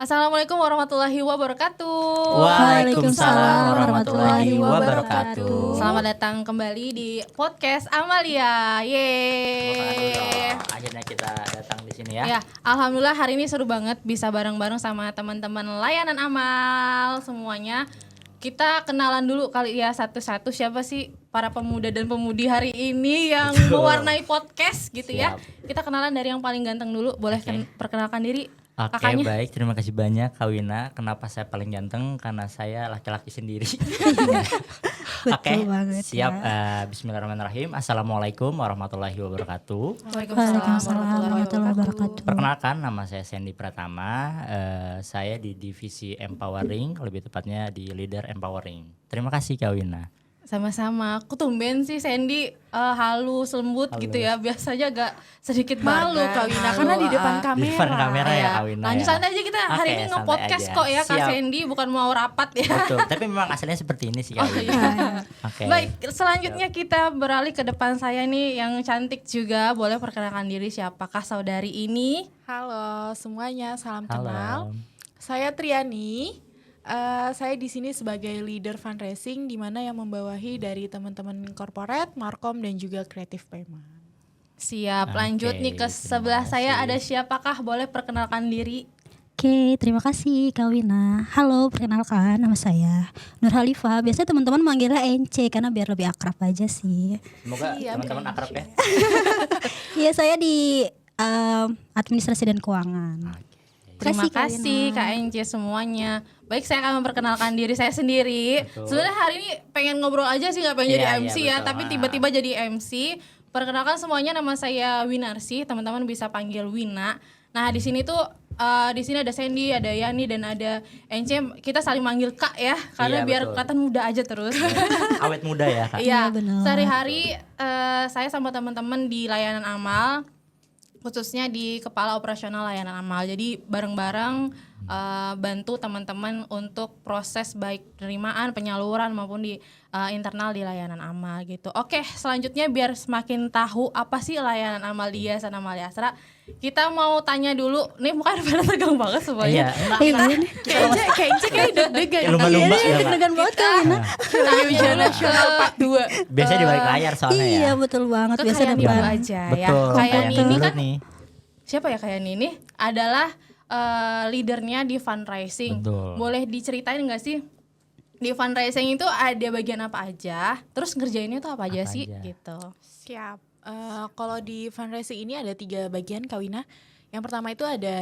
Assalamualaikum warahmatullahi wabarakatuh. Waalaikumsalam warahmatullahi wabarakatuh. Selamat datang kembali di podcast Amalia. Yeay. Akhirnya kita datang di sini ya. Ya, alhamdulillah hari ini seru banget bisa bareng-bareng sama teman-teman layanan amal semuanya. Kita kenalan dulu kali ya satu-satu siapa sih para pemuda dan pemudi hari ini yang mewarnai podcast gitu ya. Kita kenalan dari yang paling ganteng dulu. Boleh perkenalkan diri? Oke, Kakaknya. baik, terima kasih banyak Kak Wina. Kenapa saya paling ganteng? Karena saya laki-laki sendiri. Oke, siap. Bismillahirrahmanirrahim. Assalamualaikum warahmatullahi wabarakatuh. Waalaikumsalam warahmatullahi wabarakatuh. Perkenalkan, nama saya Sandy Pratama. Saya di divisi Empowering, lebih tepatnya di Leader Empowering. Terima kasih Kak Wina. Sama-sama, aku tumben sih Sandy halus, lembut gitu ya. Biasanya agak sedikit malu Kak Wina karena di depan kamera. Di depan kamera ya Kak Wina. Lanjut santai aja kita hari ini nge-podcast kok ya Kak Sandy, bukan mau rapat ya. Betul, tapi memang aslinya seperti ini sih Kak Wina. Okay. Baik, selanjutnya kita beralih ke depan saya nih yang cantik juga. Boleh perkenalkan diri siapakah saudari ini? Halo semuanya, salam Halo. kenal. Saya Triani. Saya di sini sebagai leader fundraising di mana yang membawahi dari teman-teman corporate, markom dan juga creative payment. Siap, lanjut nih ke sebelah saya ada siapakah? Boleh perkenalkan diri? Oke, terima kasih Kak Wina. Halo, perkenalkan nama saya Nur Halifah. Biasanya teman-teman manggilnya Ence karena biar lebih akrab aja sih. Semoga teman-teman akrab ya. Iya, saya di administrasi dan keuangan. Terima kasih Kak Ence semuanya. Baik, saya akan memperkenalkan diri saya sendiri. Sebenarnya hari ini pengen ngobrol aja sih, nggak pengen jadi MC ya, tapi tiba-tiba jadi MC. Perkenalkan semuanya, nama saya Winarsi, teman-teman bisa panggil Wina. Nah di sini tuh di sini ada Sandy, ada Yani dan ada Ence. Kita saling manggil Kak ya, karena biar kelihatan muda aja terus. Awet muda ya Kak. Iya, sehari-hari saya sama teman-teman di layanan amal, khususnya di kepala operasional layanan amal. Jadi bareng-bareng bantu teman-teman untuk proses baik penerimaan, penyaluran maupun di internal di layanan amal gitu. Oke, selanjutnya biar semakin tahu apa sih layanan amal di Yayasan Amalia Asra, kita mau tanya dulu. Nih bukan pada tegang banget semuanya. Kayak deg-degan. Lumba-lumba ya Deg-degan banget Kak Wina. Ujian nasional part 2. Biasanya di balik layar soalnya ya. Iya, betul banget. Biasanya Kayak depan aja ya. Betul. Kayak ini kan nih. siapa ya kayak ini adalah leadernya di fundraising. Betul. Boleh diceritain nggak sih di fundraising itu ada bagian apa aja? Terus ngerjainnya tuh apa aja sih? Gitu. Siap. Kalau di fundraising ini ada 3 bagian Kak Wina. Yang pertama itu ada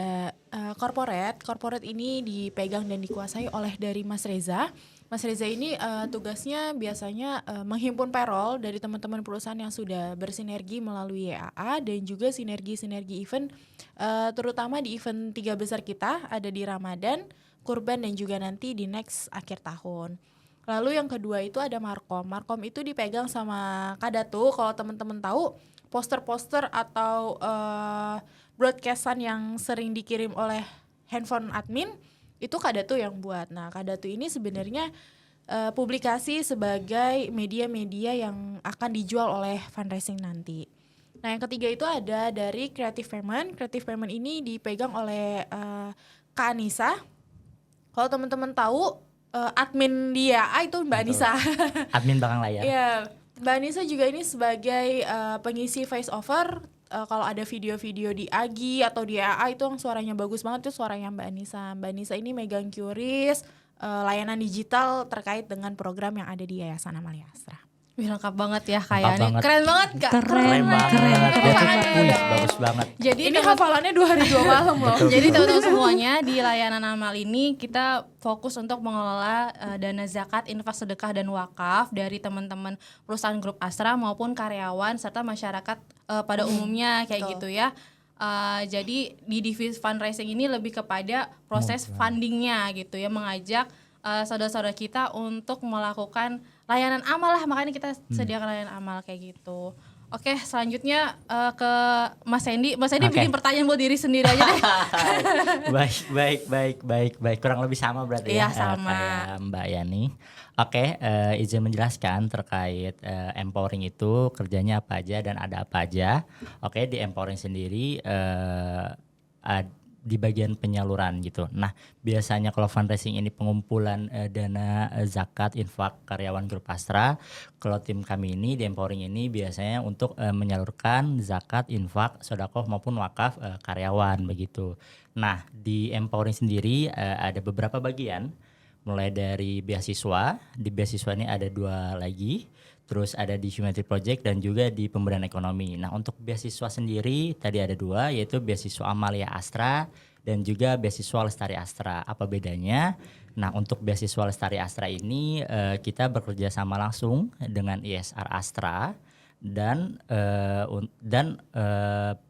corporate. Corporate ini dipegang dan dikuasai oleh dari Mas Reza. Mas Reza ini tugasnya biasanya menghimpun payroll dari teman-teman perusahaan yang sudah bersinergi melalui YAA dan juga sinergi-sinergi event, terutama di event 3 besar kita ada di Ramadan, Kurban dan juga nanti di next akhir tahun. Lalu yang kedua itu ada Markom. Markom itu dipegang sama Kak Datu. Kalau teman-teman tahu poster-poster atau broadcastan yang sering dikirim oleh handphone admin itu Kak Datu yang buat. Nah Kak Datu ini sebenarnya publikasi sebagai media-media yang akan dijual oleh fundraising nanti. Nah yang ketiga itu ada dari Creative Payment. Creative Payment ini dipegang oleh Kak Anissa. Kalau teman-teman tahu admin dia itu Mbak Anissa. Admin belakang layar. Iya, Mbak Anissa juga ini sebagai pengisi voice over. Kalau ada video-video di Agi atau di AA itu yang suaranya bagus banget, itu suaranya Mbak Anissa. Mbak Anissa ini megang QRIS, layanan digital terkait dengan program yang ada di Yayasan Amalia Asra. Wih, lengkap banget ya kayaknya. Keren banget Kak. Keren banget. Bagus banget. Jadi Ini hafalannya 2 hari 2 malam loh. Jadi teman-teman semuanya di layanan amal ini kita fokus untuk mengelola dana zakat, infak, sedekah dan wakaf dari teman-teman perusahaan grup Asra maupun karyawan serta masyarakat pada umumnya kayak gitu ya. Jadi di divisi fundraising ini lebih kepada proses fundingnya gitu ya, mengajak saudara-saudara kita untuk melakukan layanan amal lah, makanya kita sediakan layanan amal kayak gitu. Oke, selanjutnya ke Mas Sandy. Mas Sandy bikin pertanyaan buat diri sendiri aja deh. Baik. Kurang lebih sama berarti ya. Iya, kayak sama. Mbak Yani. Oke, izin menjelaskan terkait empowering itu kerjanya apa aja dan ada apa aja. Oke, di empowering sendiri di bagian penyaluran gitu. Nah, biasanya kalau fundraising ini pengumpulan dana zakat infak karyawan grup Astra. Kalau tim kami ini di Empowering ini biasanya untuk menyalurkan zakat, infak, sedekah maupun wakaf karyawan begitu. Nah, di Empowering sendiri ada beberapa bagian, mulai dari beasiswa. Di beasiswa ini ada 2 lagi. Terus ada di Humanity Project dan juga di pemberdayaan ekonomi. Nah, untuk beasiswa sendiri tadi ada 2, yaitu beasiswa Amalia Astra dan juga beasiswa Lestari Astra. Apa bedanya? Nah, untuk beasiswa Lestari Astra ini kita bekerja sama langsung dengan ISR Astra dan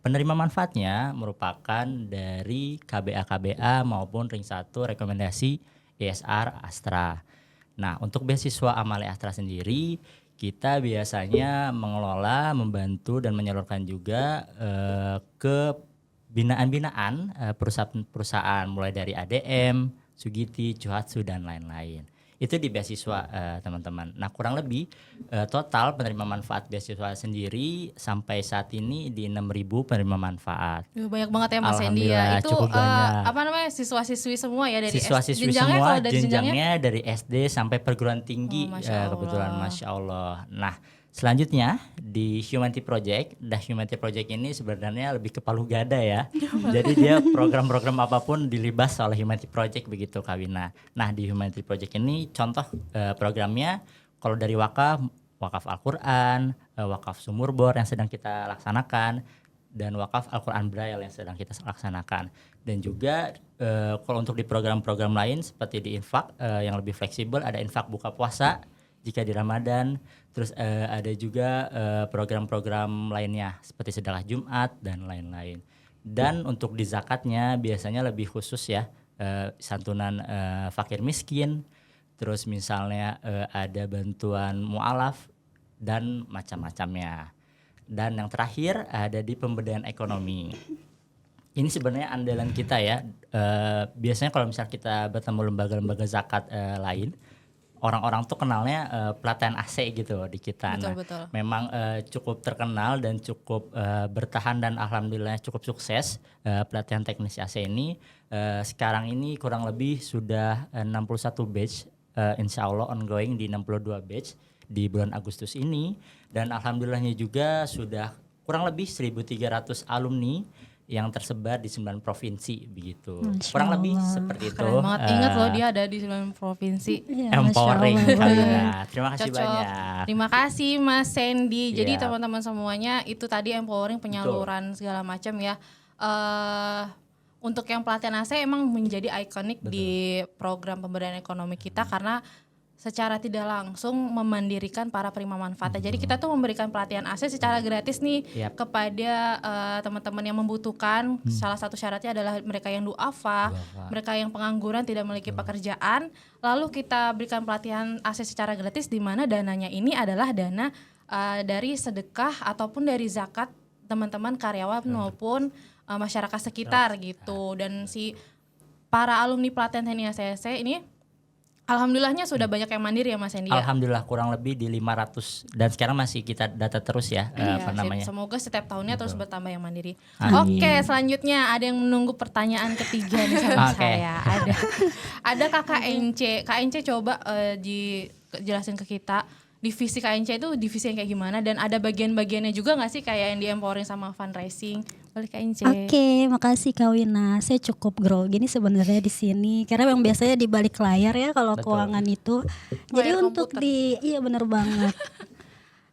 penerima manfaatnya merupakan dari KBA maupun ring 1 rekomendasi ISR Astra. Nah, untuk beasiswa Amalia Astra sendiri kita biasanya mengelola, membantu dan menyalurkan juga ke binaan-binaan perusahaan-perusahaan mulai dari ADM, Sugiti, Chuhatsu dan lain-lain. Itu di beasiswa teman-teman. Nah, kurang lebih total penerima manfaat beasiswa sendiri sampai saat ini di 6.000 penerima manfaat. Banyak banget ya Mas Hendy Alhamdulillah, ya. Itu cukup banyak. apa namanya siswa-siswi semua ya dari Siswa-siswi jenjangnya, semua, kalau dari jenjangnya dari SD sampai perguruan tinggi. Masya Allah. Kebetulan Masya Allah. Nah, selanjutnya di Humanity Project. Humanity Project ini sebenarnya lebih ke palu gada ya. Jadi dia program-program apapun dilibas oleh Humanity Project begitu Kak Wina. Nah, di Humanity Project ini contoh programnya kalau dari wakaf Al-Quran, wakaf Sumur Bor yang sedang kita laksanakan, dan wakaf Al-Quran Braille yang sedang kita laksanakan. Dan juga kalau untuk di program-program lain seperti di infak yang lebih fleksibel, ada infak buka puasa jika di Ramadan. Terus ada juga program-program lainnya seperti sedekah Jumat dan lain-lain. Dan untuk di zakatnya biasanya lebih khusus ya, santunan fakir miskin. Terus misalnya ada bantuan mu'alaf dan macam-macamnya. Dan yang terakhir ada di pemberdayaan ekonomi. Ini sebenarnya andalan kita ya. Biasanya kalau misalnya kita bertemu lembaga-lembaga zakat lain, orang-orang tuh kenalnya pelatihan AC gitu di kita. Betul. Memang cukup terkenal dan cukup bertahan dan alhamdulillah cukup sukses pelatihan teknis AC ini. Sekarang ini kurang lebih sudah 61 batch, insya Allah ongoing di 62 batch di bulan Agustus ini. Dan alhamdulillahnya juga sudah kurang lebih 1.300 alumni yang tersebar di 9 provinsi begitu. Kurang lebih seperti itu. Keren banget, ingat loh dia ada di 9 provinsi. Empowering Kak. Terima kasih Cocok. banyak. Terima kasih Mas Sandy. Jadi Iya. teman-teman semuanya itu tadi empowering penyaluran segala macam ya. Untuk yang pelatihan AC emang menjadi ikonik di program pemberdayaan ekonomi kita karena secara tidak langsung memandirikan para penerima manfaatnya. Jadi kita tuh memberikan pelatihan AC secara gratis nih kepada teman-teman yang membutuhkan. Salah satu syaratnya adalah mereka yang duafa, mereka yang pengangguran tidak memiliki pekerjaan. Lalu kita berikan pelatihan AC secara gratis di mana dananya ini adalah dana dari sedekah ataupun dari zakat teman-teman karyawan maupun masyarakat sekitar gitu. Dan si para alumni pelatihan TNI ACC ini alhamdulillahnya sudah banyak yang mandiri ya Mas Hendy. Alhamdulillah kurang lebih di 500 dan sekarang masih kita data terus ya, apa namanya. Semoga setiap tahunnya terus bertambah yang mandiri. Amin. Oke, selanjutnya ada yang menunggu pertanyaan ketiga nih sama saya. Ada Kakak Ence. Kak Ence coba dijelasin ke kita divisi KNC itu divisi yang kayak gimana dan ada bagian-bagiannya juga nggak sih kayak yang di empowering sama fundraising? Boleh KNC. Oke, makasih Kak Wina. Saya cukup grogi nih sebenarnya di sini karena yang biasanya di balik layar ya kalau keuangan itu. Jadi untuk iya benar banget.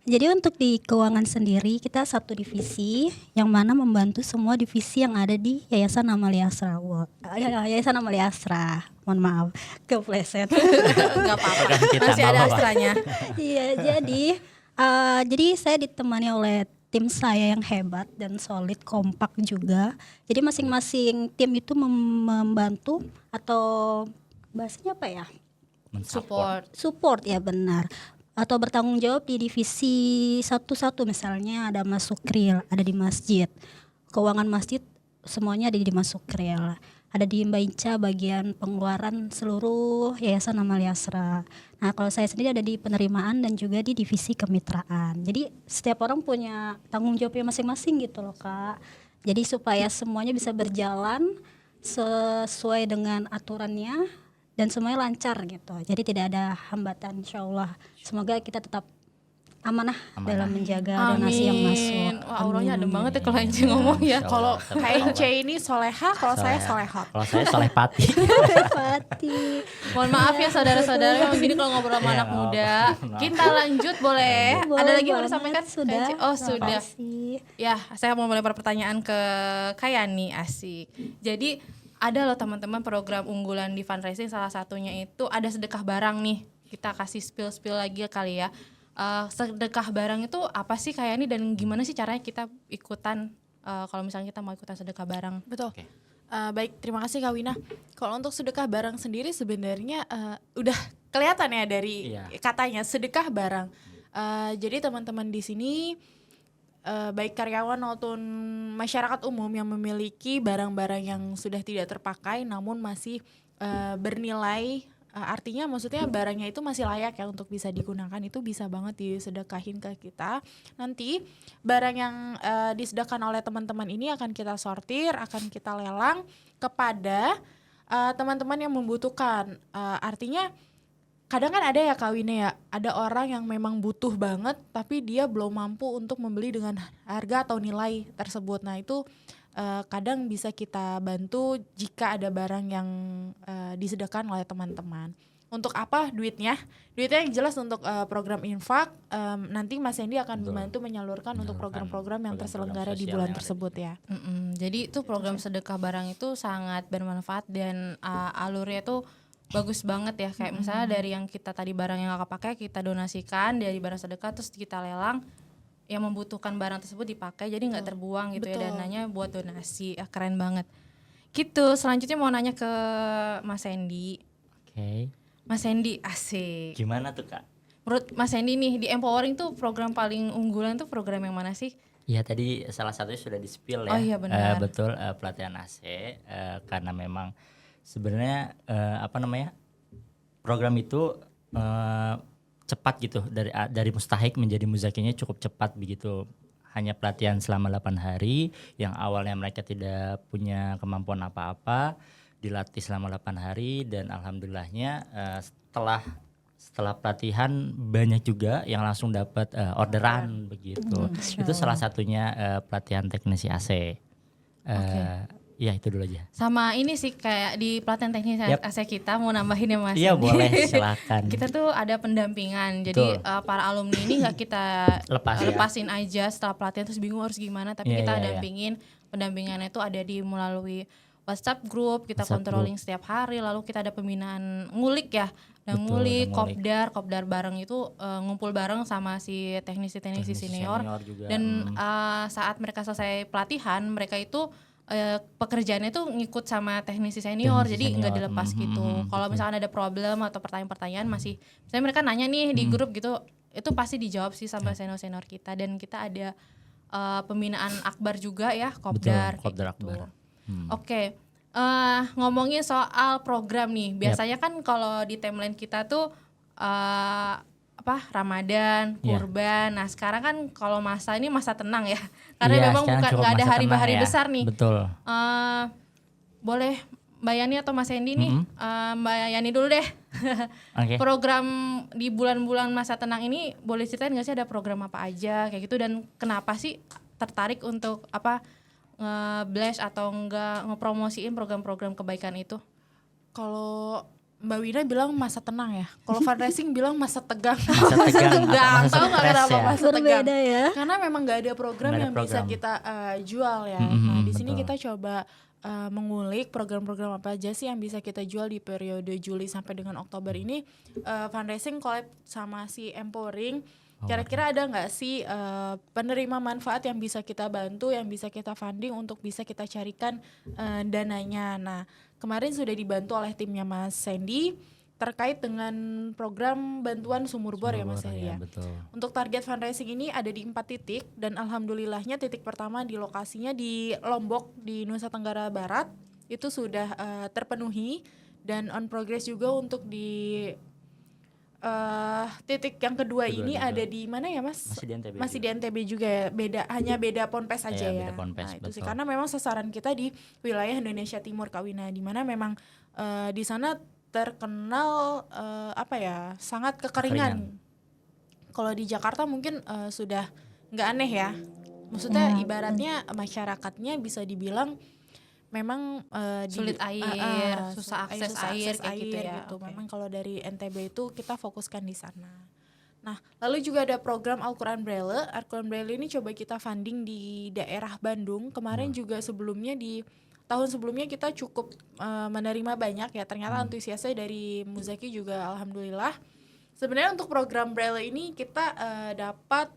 Jadi untuk di keuangan sendiri kita satu divisi yang mana membantu semua divisi yang ada di Yayasan Amalia Astra. Yayasan Amalia Astra. Mohon maaf, kepleset. Gak apa-apa. Masih ada astranya. Iya, jadi saya ditemani oleh tim saya yang hebat dan solid, kompak juga. Jadi masing-masing tim itu membantu atau bahasanya apa ya? Support ya benar. Atau bertanggung jawab di divisi satu-satu, misalnya ada Mas Sukril, ada di masjid. Keuangan masjid semuanya ada di Mas Sukril. Ada di Mbak Inca bagian pengeluaran seluruh Yayasan Amalia Astra. Nah, kalau saya sendiri ada di penerimaan dan juga di divisi kemitraan. Jadi setiap orang punya tanggung jawabnya masing-masing gitu loh Kak. Jadi supaya semuanya bisa berjalan sesuai dengan aturannya dan semuanya lancar gitu. Jadi tidak ada hambatan, insyaallah. Semoga kita tetap amanah dalam menjaga donasi yang masuk. Wah, auranya adem banget ya kalau Ence ngomong ya. Kalau KNC ini soleha, kalau saya solehot. Kalau saya soleh pati. Pati. Mohon maaf ya saudara-saudara, memang gini kalau ngobrol sama Iya, anak nggak muda. apa-apa. Kita lanjut boleh? Ada lagi yang mau banget. disampaikan? Sudah. KNC? Oh sudah. Makasih. Ya, saya mau melempar pertanyaan ke Kayani, asik. Jadi ada loh teman-teman program unggulan di fundraising, salah satunya itu ada sedekah barang nih. Kita kasih spill lagi kali ya. Sedekah barang itu apa sih Kayani dan gimana sih caranya kita ikutan kalau misalnya kita mau ikutan sedekah barang? Betul. Oke. Baik, terima kasih Kak Wina. Kalau untuk sedekah barang sendiri sebenarnya udah kelihatan ya dari Iya. katanya sedekah barang. Jadi teman-teman di sini baik karyawan maupun masyarakat umum yang memiliki barang-barang yang sudah tidak terpakai namun masih bernilai, artinya maksudnya barangnya itu masih layak ya untuk bisa digunakan, itu bisa banget disedekahin ke kita. Nanti barang yang disedekahkan oleh teman-teman ini akan kita sortir, akan kita lelang kepada teman-teman yang membutuhkan. Artinya kadang kan ada ya Kak Wina ya, ada orang yang memang butuh banget tapi dia belum mampu untuk membeli dengan harga atau nilai tersebut. Nah itu kadang bisa kita bantu jika ada barang yang disedekahkan oleh teman-teman. Untuk apa duitnya? Duitnya yang jelas untuk program infak. Nanti Mas Hendy akan membantu menyalurkan untuk program-program yang terselenggara di bulan tersebut ya. Jadi itu program sedekah barang itu sangat bermanfaat dan alurnya tuh bagus banget ya. Kayak misalnya dari yang kita tadi barang yang gak kepake kita donasikan, dari barang sedekah terus kita lelang, yang membutuhkan barang tersebut dipakai jadi nggak terbuang gitu ya, dananya buat donasi. Keren banget gitu. Selanjutnya mau nanya ke Mas Hendy. Oke. Mas Hendy, asik, Gimana tuh Kak? menurut Mas Hendy nih di Empowering tuh program paling unggulan tuh program yang mana sih? Ya tadi salah satunya sudah di-spill ya. Oh iya, benar. Betul, pelatihan AC karena memang sebenarnya program itu cepat gitu, dari mustahik menjadi muzakinya cukup cepat begitu. Hanya pelatihan selama 8 hari yang awalnya mereka tidak punya kemampuan apa-apa, dilatih selama 8 hari dan alhamdulillahnya setelah pelatihan banyak juga yang langsung dapat orderan begitu. Itu salah satunya pelatihan teknisi AC. Ya itu dulu aja. Sama ini sih kayak di pelatihan teknis AC kita mau nambahin ya Mas. Iya boleh, silakan. Kita tuh ada pendampingan. Jadi para alumni ini nggak kita lepasin aja setelah pelatihan terus bingung harus gimana, tapi kita dampingin. Pendampingannya itu ada di melalui WhatsApp group, kita controlling setiap hari, lalu kita ada pembinaan ngulik ya. Dan ngulik, kopdar bareng itu ngumpul bareng sama si teknisi senior juga. Dan saat mereka selesai pelatihan, mereka itu pekerjaannya tuh ngikut sama teknisi senior, jadi nggak dilepas gitu. Kalau misalkan ada problem atau pertanyaan-pertanyaan masih, misalnya mereka nanya nih di grup gitu, itu pasti dijawab sih sama senior kita. Dan kita ada pembinaan akbar juga ya, kopdar. Betul, kopdar akbar. Oke. Ngomongin soal program nih, biasanya kan kalau di timeline kita tuh Ramadan, kurban. Nah sekarang kan kalau masa ini masa tenang ya, karena memang bukan nggak ada hari-hari besar nih. Betul. Boleh Mbak Yani atau Mas Hendy nih, Mbak Yani dulu deh. Program di bulan-bulan masa tenang ini boleh ceritain nggak sih ada program apa aja kayak gitu, dan kenapa sih tertarik untuk nge-blast atau enggak ngepromosiin program-program kebaikan itu? Kalau Mbak Wina bilang masa tenang ya. Kalau fundraising bilang masa tegang. Masa tegang. Tahu nggak kenapa masa tegang? Berbeda ya. Karena memang nggak ada program yang bisa kita jual ya. Nah di sini kita coba mengulik program-program apa aja sih yang bisa kita jual di periode Juli sampai dengan Oktober ini. Fundraising collab sama si Empowering. Kira-kira ada nggak sih penerima manfaat yang bisa kita bantu, yang bisa kita funding untuk bisa kita carikan dananya. Nah kemarin sudah dibantu oleh timnya Mas Hendy terkait dengan program bantuan sumur bor ya Mas Hendy ya. Betul. Untuk target fundraising ini ada di 4 titik dan alhamdulillahnya titik pertama di lokasinya di Lombok di Nusa Tenggara Barat itu sudah terpenuhi, dan on progress juga untuk di titik yang kedua Kedua ini juga. ada di mana ya Mas? Masih di NTB Masih juga. di NTB juga ya, hanya beda ponpes aja Iya, ya. beda ponpes, Nah, itu sih betul. karena memang sasaran kita di wilayah Indonesia Timur Kak Wina, di mana memang di sana terkenal sangat kekeringan. Kalau di Jakarta mungkin sudah nggak aneh ya. Maksudnya ibaratnya masyarakatnya bisa dibilang memang Sulit air, susah akses air, kayak gitu ya. Oke. Memang kalau dari NTB itu kita fokuskan di sana. Nah, lalu juga ada program Al-Quran Braille. Al-Quran Braille ini coba kita funding di daerah Bandung. Kemarin juga sebelumnya di tahun sebelumnya kita cukup menerima banyak ya. Ternyata antusiasnya dari Muzaki juga alhamdulillah. Sebenarnya untuk program Braille ini kita dapat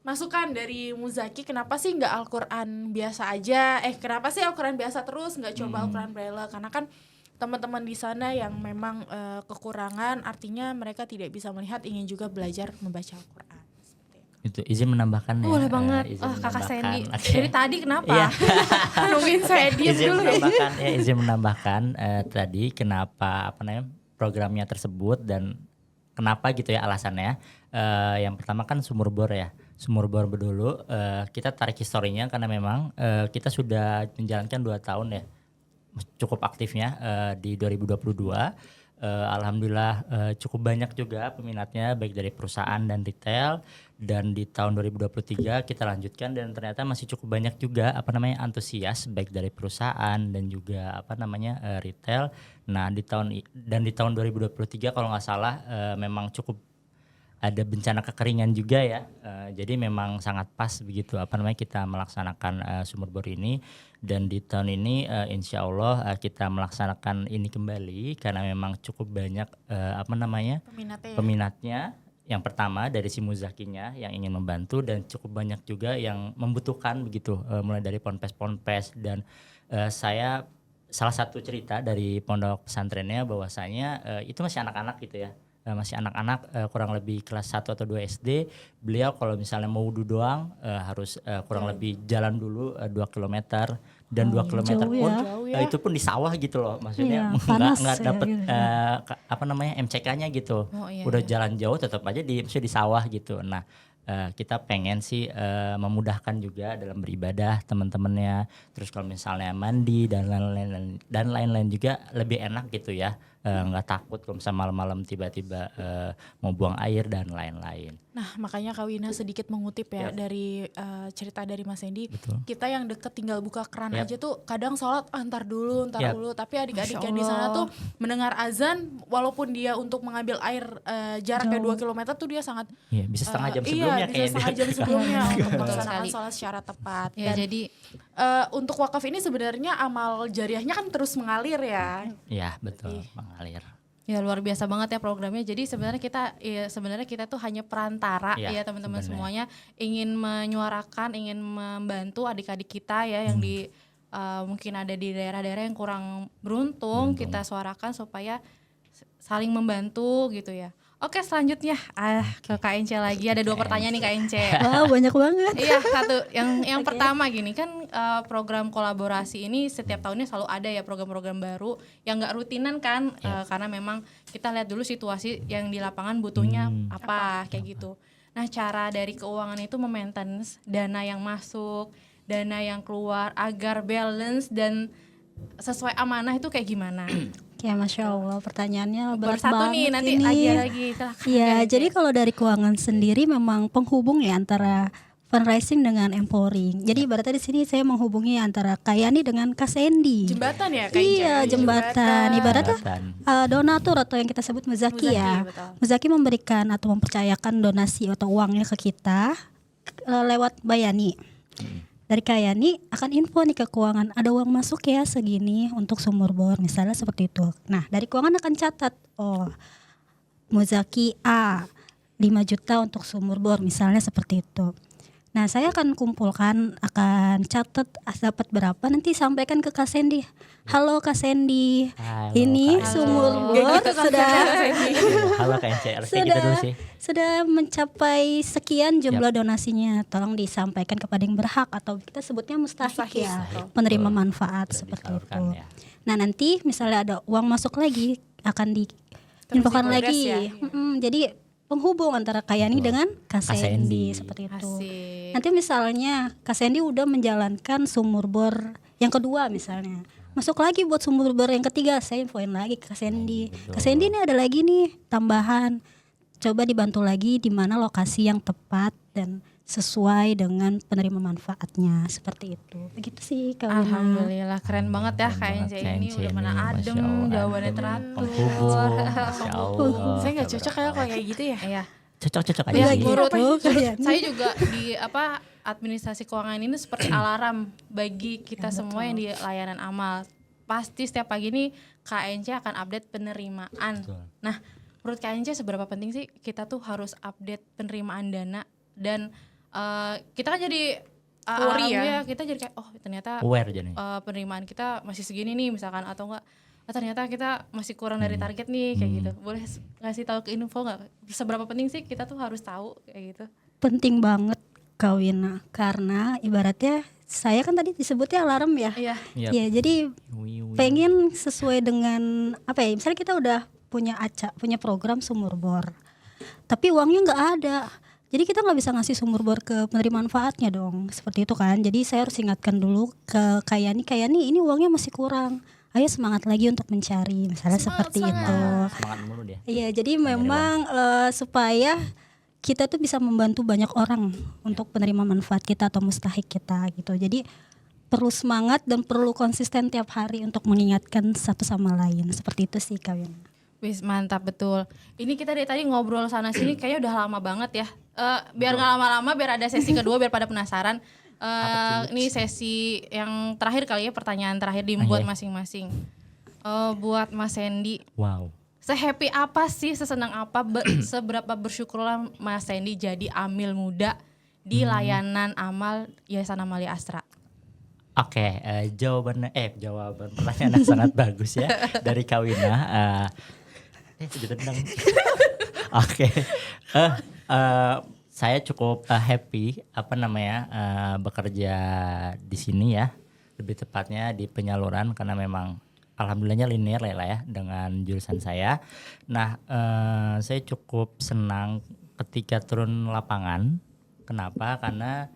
masukan dari Muzaki, kenapa sih nggak Al-Quran biasa aja? Kenapa sih Al-Quran biasa terus nggak coba Al-Quran Braille? Karena kan teman-teman di sana yang memang kekurangan, artinya mereka tidak bisa melihat, ingin juga belajar membaca Al-Quran. Itu izin menambahkan ya. Boleh banget. Izin Kakak menambahkan. Sandy. Oke. Dari tadi kenapa? Iya. Nungguin saya diem izin dulu. menambahkan ya, izin menambahkan tadi kenapa programnya tersebut dan kenapa gitu ya alasannya. Yang pertama kan sumur bor ya. Sumur bor dulu kita tarik historinya karena memang kita sudah menjalankan 2 tahun ya cukup aktifnya di 2022. Alhamdulillah cukup banyak juga peminatnya baik dari perusahaan dan retail, dan di tahun 2023 kita lanjutkan dan ternyata masih cukup banyak juga antusias baik dari perusahaan dan juga retail. Nah di tahun 2023 kalau nggak salah memang cukup ada bencana kekeringan juga ya, jadi memang sangat pas begitu kita melaksanakan sumur bor ini. Dan di tahun ini insya Allah kita melaksanakan ini kembali karena memang cukup banyak peminatnya. Yang pertama dari si Muzakinya yang ingin membantu, dan cukup banyak juga yang membutuhkan begitu, mulai dari ponpes-ponpes. Dan saya salah satu cerita dari pondok pesantrennya bahwasanya itu masih anak-anak gitu ya. Masih anak-anak kurang lebih kelas 1 atau 2 SD. Beliau kalau misalnya mau wudu doang harus kurang lebih jalan dulu 2 km, dan 2 kilometer pun itu pun di sawah gitu loh. Maksudnya nggak dapet MCK-nya gitu. Udah jalan jauh tetap aja di sawah gitu. Nah, kita pengen sih memudahkan juga dalam beribadah teman-temannya. Terus kalau misalnya mandi dan lain-lain juga lebih enak gitu ya. Nggak takut kalau misalnya malam-malam tiba-tiba mau buang air dan lain-lain. Nah, makanya Kak Wina sedikit mengutip ya dari cerita dari Mas Hendy. Betul. Kita yang deket tinggal buka keran aja tuh kadang sholat ntar dulu. Tapi adik-adik yang di sana tuh mendengar azan, walaupun dia untuk mengambil air jaraknya 2 km tuh dia sangat Bisa setengah jam sebelumnya bisa setengah jam sebelumnya untuk melaksanakan sekali. sholat secara tepat. Ya, Dan jadi untuk wakaf ini sebenarnya amal jariahnya kan terus mengalir ya. Ya betul, mengalir. ya luar biasa banget ya programnya. Jadi sebenarnya kita tuh hanya perantara Ya, ya teman-teman sebenarnya. semuanya, ingin menyuarakan, ingin membantu adik-adik kita ya yang di mungkin ada di daerah-daerah yang kurang beruntung, kita suarakan supaya saling membantu gitu ya. Oke, selanjutnya ke Kak Ence lagi, ada 2 pertanyaan nih Kak Ence. Wow, banyak banget. Iya, satu yang pertama gini kan, program kolaborasi ini setiap tahunnya selalu ada ya program-program baru yang nggak rutinan kan, karena memang kita lihat dulu situasi yang di lapangan butuhnya apa kayak gitu. Nah, cara dari keuangan itu memaintenance dana yang masuk, dana yang keluar agar balance dan sesuai amanah itu kayak gimana? Ya, Masya Allah, pertanyaannya berat Satu banget nih, nanti ini. lagi silakan. Ya, jadi kalau dari keuangan sendiri memang penghubung ya antara fundraising dengan empowering. Jadi ibaratnya di sini saya menghubungi antara Kak Yani dengan Kak Sandy. Jembatan ya Kak Ence? Iya, jembatan. Ibaratnya Jembatan. donatur atau yang kita sebut muzaki ya. betul. Muzaki memberikan atau mempercayakan donasi atau uangnya ke kita lewat Mbak Yani. Dari Kak Yani akan info nih ke keuangan, ada uang masuk ya segini untuk sumur bor misalnya seperti itu. Nah, dari keuangan akan catat, Muzaki A 5 juta untuk sumur bor misalnya seperti itu. Nah, saya akan kumpulkan, akan catat dapat berapa, nanti sampaikan ke Kak Sandy. Halo Kak Sandy, Halo, ini Kak sumur Ence. bor sudah Halo Kak Ence, harus kayak gitu dulu sih. sudah mencapai sekian jumlah donasinya. Tolong disampaikan kepada yang berhak atau kita sebutnya mustahik ya, penerima manfaat Sudah seperti disalurkan itu. ya. Nah, nanti misalnya ada uang masuk lagi, akan Terus diinfokan digores lagi. ya? Jadi penghubung antara Kak Yani dengan Kak Kak Sandy. Sandy seperti itu. Asik. Nanti misalnya Kak Sandy udah menjalankan sumur bor yang kedua misalnya, masuk lagi buat sumur bor yang ketiga, saya infoin lagi ke Kak Sandy. betul. Kak Sandy ini ada lagi nih tambahan, coba dibantu lagi di mana lokasi yang tepat dan sesuai dengan penerima manfaatnya, seperti itu. Begitu sih Kak Wina. Alhamdulillah keren banget ya Keren banget, KNC ini KNC udah mana ini, adem, Masya Allah, jawabannya adem, teratur. penghubung, Masya Allah. Saya nggak cocok kayak kalau kayak gitu ya. Iya. Cocok-cocok aja Ya, sih. menurut Kayaknya. saya juga di administrasi keuangan ini seperti alarm bagi kita semua yang di layanan amal. Pasti setiap pagi ini KNC akan update penerimaan. Betul. Nah, menurut KNC seberapa penting sih kita tuh harus update penerimaan dana dan kita kan jadi Worry ya. alarmnya kita jadi kayak oh ternyata Aware jadi. penerimaan kita masih segini nih misalkan atau enggak ternyata kita masih kurang dari target nih kayak gitu. Boleh ngasih tahu ke info nggak seberapa penting sih kita tuh harus tahu kayak gitu? Penting banget Kak Wina, karena ibaratnya saya kan tadi disebutnya alarm ya. Iya. Yap. Ya, jadi Wih. pengen sesuai dengan apa ya? Misalnya kita udah punya punya program sumur bor, tapi uangnya nggak ada. Jadi kita nggak bisa ngasih sumur bor ke penerima manfaatnya dong, seperti itu kan. Jadi saya harus ingatkan dulu ke Kayani, ini uangnya masih kurang. Ayo semangat lagi untuk mencari, misalnya seperti itu. Semangat mulu dia. Iya, jadi memang supaya kita tuh bisa membantu banyak orang untuk penerima manfaat kita atau mustahik kita gitu. Jadi perlu semangat dan perlu konsisten tiap hari untuk mengingatkan satu sama lain. Seperti itu sih Kak Wina. Wis mantap betul. Ini kita dari tadi ngobrol sana sini kayaknya udah lama banget ya. Biar nggak lama-lama, biar ada sesi kedua, biar pada penasaran. Ini sesi yang terakhir kali ya, pertanyaan terakhir dibuat masing-masing. Buat Mas Sandy, Wow. sehappy apa sih, sesenang apa, seberapa bersyukurlah Mas Sandy jadi amil muda di layanan amal Yayasan Amalia Astra? Oke, jawaban pertanyaan yang sangat bagus ya dari Kak Wina. Ditendang. Oke, saya cukup happy bekerja di sini ya, lebih tepatnya di penyaluran karena memang alhamdulillahnya linear lah ya dengan jurusan saya. Nah, saya cukup senang ketika turun lapangan. Kenapa? Karena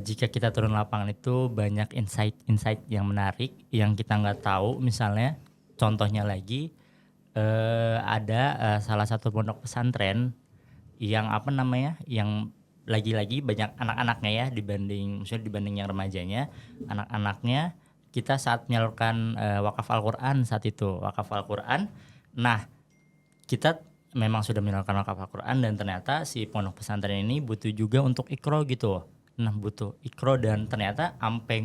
jika kita turun lapangan itu banyak insight yang menarik yang kita nggak tahu. Misalnya contohnya lagi ada salah satu pondok pesantren yang yang lagi-lagi banyak anak-anaknya ya dibanding yang remajanya. Anak-anaknya kita saat menyalurkan wakaf Al-Quran saat itu wakaf Al-Quran. Nah, kita memang sudah menyalurkan wakaf Al-Quran dan ternyata si pondok pesantren ini butuh juga untuk ikro gitu. Nah, butuh ikro dan ternyata ampe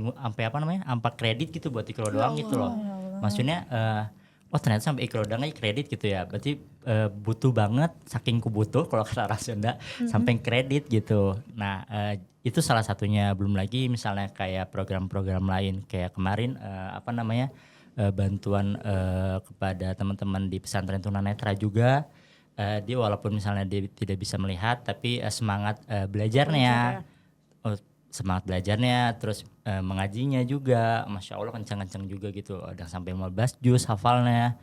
kredit gitu buat ikro doang gitu loh. Maksudnya ternyata sampai ikro doang aja kredit gitu ya. Berarti butuh banget, saking ku butuh kalau kata orang Sunda, sampai kredit gitu. Nah, itu salah satunya. Belum lagi misalnya kayak program-program lain kayak kemarin bantuan kepada teman-teman di pesantren tunanetra juga. Dia walaupun misalnya dia tidak bisa melihat tapi semangat belajarnya. Semangat belajarnya, terus mengajinya juga, Masya Allah kencang-kencang juga gitu, ada sampai 15 juz hafalnya,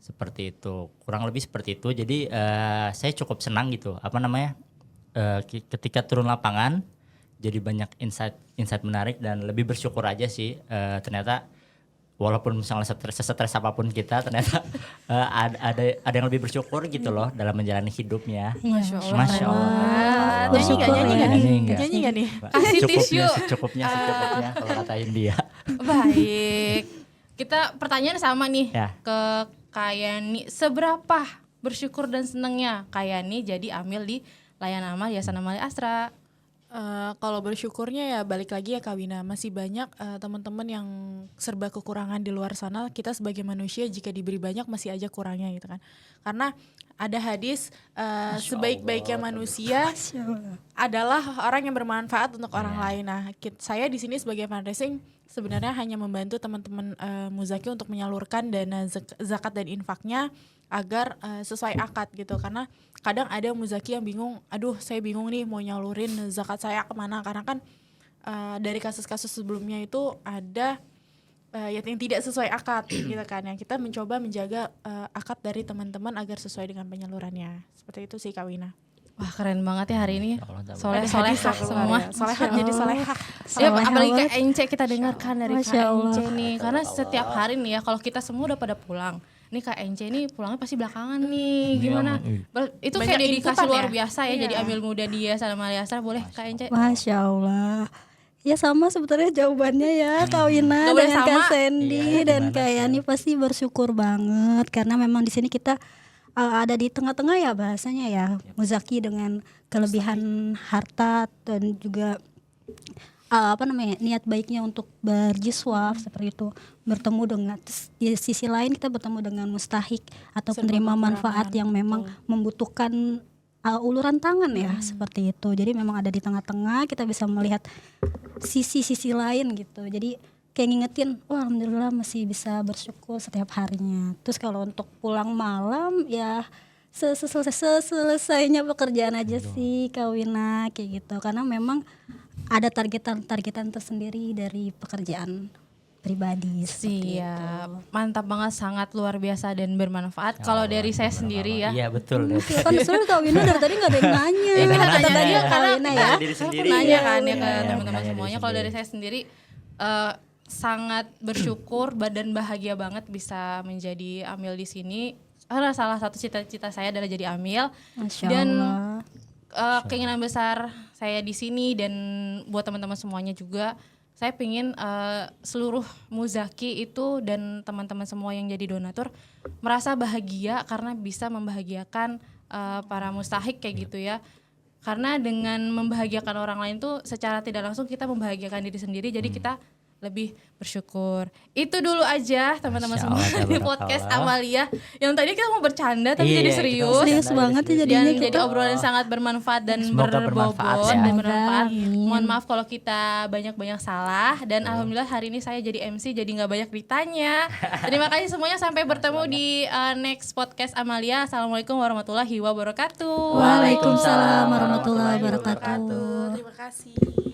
seperti itu, kurang lebih seperti itu. Jadi saya cukup senang gitu, ketika turun lapangan, jadi banyak insight menarik dan lebih bersyukur aja sih, ternyata walaupun misalnya stres apapun kita ternyata ada yang lebih bersyukur gitu loh dalam menjalani hidupnya. Masya Allah. Nyanyi nggak nih? Kasih tisu. Secukupnya kalau kata India. Baik. Kita pertanyaan sama nih Ya. ke Kayani. Seberapa bersyukur dan senangnya Kayani jadi amil di layanan amal Yayasan Amalia Astra? Kalau bersyukurnya ya balik lagi ya Kak Wina, masih banyak teman-teman yang serba kekurangan di luar sana. Kita sebagai manusia jika diberi banyak masih aja kurangnya gitu kan. Karena ada hadis sebaik-baiknya manusia adalah orang yang bermanfaat untuk orang lain. Nah, saya di sini sebagai fundraising sebenarnya hanya membantu teman-teman Muzaki untuk menyalurkan dana zakat dan infaknya agar sesuai akad gitu. Karena kadang ada Muzaki yang bingung, aduh saya bingung nih mau nyalurin zakat saya kemana. Karena kan dari kasus-kasus sebelumnya itu ada yang tidak sesuai akad gitu kan. Yang kita mencoba menjaga akad dari teman-teman agar sesuai dengan penyalurannya. Seperti itu sih Kak Wina. Wah keren banget ya hari ini. Ada hadis Solehah keluar semua. ya. Solehah jadi solehah. Ya, apalagi Kak Ence kita dengarkan dari Kak Masya Allah. Ence nih. Karena setiap hari nih ya kalau kita semua udah pada pulang. Nih Kak Ence nih pulangnya pasti belakangan nih. Gimana? Itu Banyak kayak dedikasi inputan luar ya? biasa ya. Iya. Jadi ambil muda dia sama Aliasra. Boleh Kak Ence? Masya Allah. Ya sama sebetulnya jawabannya ya Kak Wina Gak boleh dengan Kak sama. Sandy Iya, dan gimana Kak Yani pasti bersyukur banget karena memang di sini kita ada di tengah-tengah ya bahasanya ya. Muzaki dengan kelebihan harta dan juga niat baiknya untuk berjiswaf seperti itu, bertemu dengan di sisi lain kita bertemu dengan mustahik atau penerima manfaat yang memang membutuhkan uluran tangan ya seperti itu. Jadi memang ada di tengah-tengah, kita bisa melihat sisi-sisi lain gitu. Jadi kayak ngingetin, wah alhamdulillah masih bisa bersyukur setiap harinya. Terus kalau untuk pulang malam ya selesainya pekerjaan aja sih Kak Wina kayak gitu. Karena memang ada targetan tersendiri dari pekerjaan pribadi seperti Siap, mantap banget, sangat luar biasa dan bermanfaat. Kalau dari saya sendiri ya, Iya betul. itu. Kan sebenarnya Kak Wina dari tadi nggak ada yang nanya. Ini kita Kata tanya tadi ya, Kak karena Wina kita ya. diri aku sendiri. nanya Iya, kan ya ke iya, teman-teman nanya diri semuanya. Kalau dari sendiri. saya sendiri sangat bersyukur dan bahagia banget bisa menjadi amil di sini. Karena salah satu cita-cita saya adalah jadi amil. Masya Dan Allah. keinginan besar saya di sini dan buat teman-teman semuanya juga, saya pingin seluruh muzaki itu dan teman-teman semua yang jadi donatur merasa bahagia karena bisa membahagiakan para mustahik kayak gitu ya. Karena dengan membahagiakan orang lain tuh secara tidak langsung kita membahagiakan diri sendiri, jadi kita lebih bersyukur. Itu dulu aja teman-teman Masya semua Allah, di podcast Amalia. Yang tadi kita mau bercanda tapi Iya, jadi kita serius. Serius banget ya jadinya Dan kita. jadi obrolan sangat bermanfaat dan Semoga bermanfaat berbobot ya. dan bermanfaat. Amin. Mohon maaf kalau kita banyak-banyak salah dan alhamdulillah hari ini saya jadi MC jadi nggak banyak ditanya. Terima kasih semuanya, sampai bertemu di next podcast Amalia. Assalamualaikum warahmatullahi wabarakatuh. Waalaikumsalam warahmatullahi wabarakatuh. Terima kasih.